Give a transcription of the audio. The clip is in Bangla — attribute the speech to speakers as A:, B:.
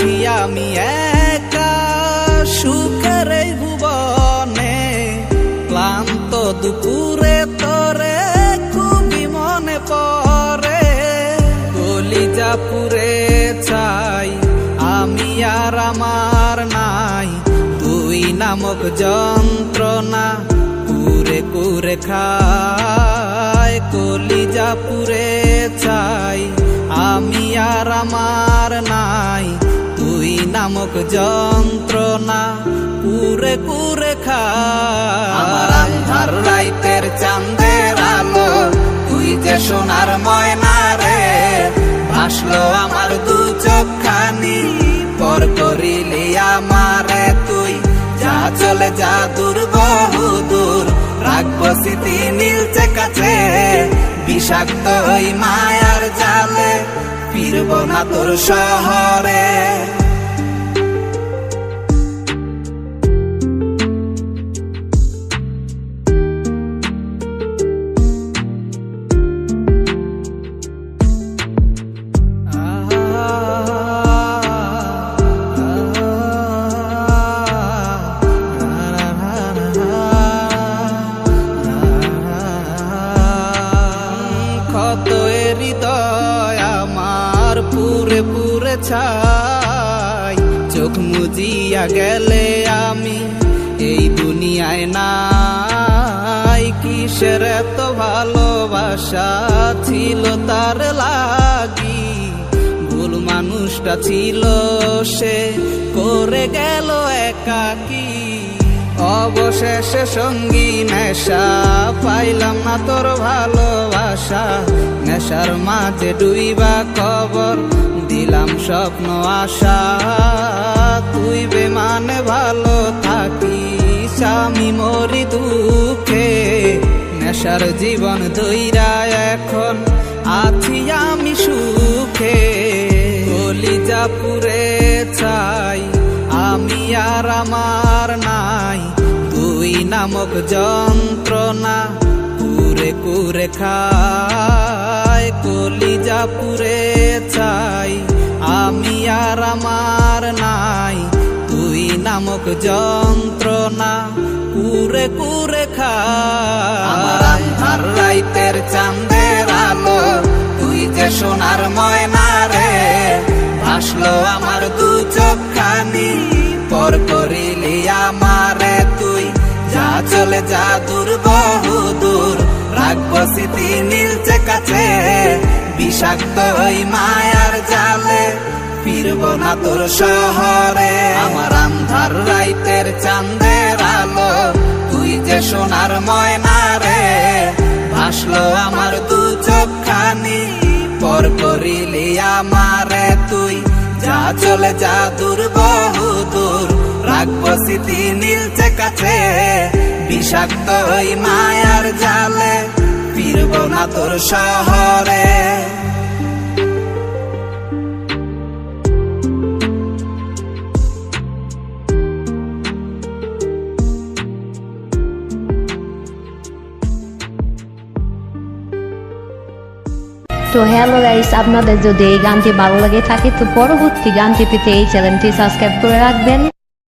A: আছি আমি একা সুখের এই ভুবনে, ক্লান্ত দুপুরে তোরে খুবই মনে পড়ে। কলিজা পুরে চাই আমি আর আমার নাই, তুই নামক যন্ত্রণা কুরে কুরে খায়। কলিজা পুরে চাই আমি আর আমার নাই, তুই নামক যন্ত্রণা কুরে কুরে খায়। আমার আন্ধার রাইতের চাঁদের আলো, তুই যে সোনার ময়না রে, ভাসলো আমার দু চোখখানি, পর করিলি আমারে তুই। যা চলে যা দূর বহু দূর, রাখবো স্মৃতি নীলচে কাছে, বিষাক্ত ওই মায়ার জালে ফিরবো না তোর শহরে। হৃদয় আমার পুরে পুরে ছাই, চোখ মুজিয়া গেলে আমি এই দুনিয়ায় নাই। কিসের এত ভালোবাসা ছিল তার লাগি, ভুল মানুষটা ছিল সে, করে গেল একাকী। অবশেষে সঙ্গী নেশা, পাইলাম না তোর ভালোবাসা, নেশার মাঝে ডুইবা কবর দিলাম স্বপ্ন আশা। তুই বেমানে ভালো থাকিস, আমি মরি দুঃখে, নেশার জীবন ধইরা এখন আছি আমি সুখে। কলিজা পুরে চাই আমি আর আমার নাই, তুই নামক যন্ত্রণা কুরে কুরে খায়। কলিজা পুরে চাই আমি আর আমার নাই, তুই নামক যন্ত্রণা কুরে কুরে খায়। আমার আন্ধার রাইতের চাঁদের আলো, তুই যে সোনার ময়না রে, ভাসলো আমার দু চোখখানি, পর করিলি আমারে তুই। যা চলে যা দূর বহু দূর, রাখবো স্মৃতি নীলচে কাছে, বিষাক্ত ওই মায়ার জালে ফিরবো না তোর শহরে। আমার আন্ধার রাইতের চাঁদের আলো, তুই যে সোনার ময়না রে, ভাসলো আমার দু চোখখানি, পর করিলি আমারে তুই। যা চলে যা দূর বহু দূর, রাখবো স্মৃতি নীলচে কাছে, বিষাক্ত ওই মায়ার জালে ফিরবো না তোর শহরে।
B: তো হ্যালো গাইস, আপনাদের যদি এই গানটি ভালো লাগে থাকে তো পরবর্তী গানটি পেতে এই চ্যানেলটি সাবস্ক্রাইব করে রাখবেন।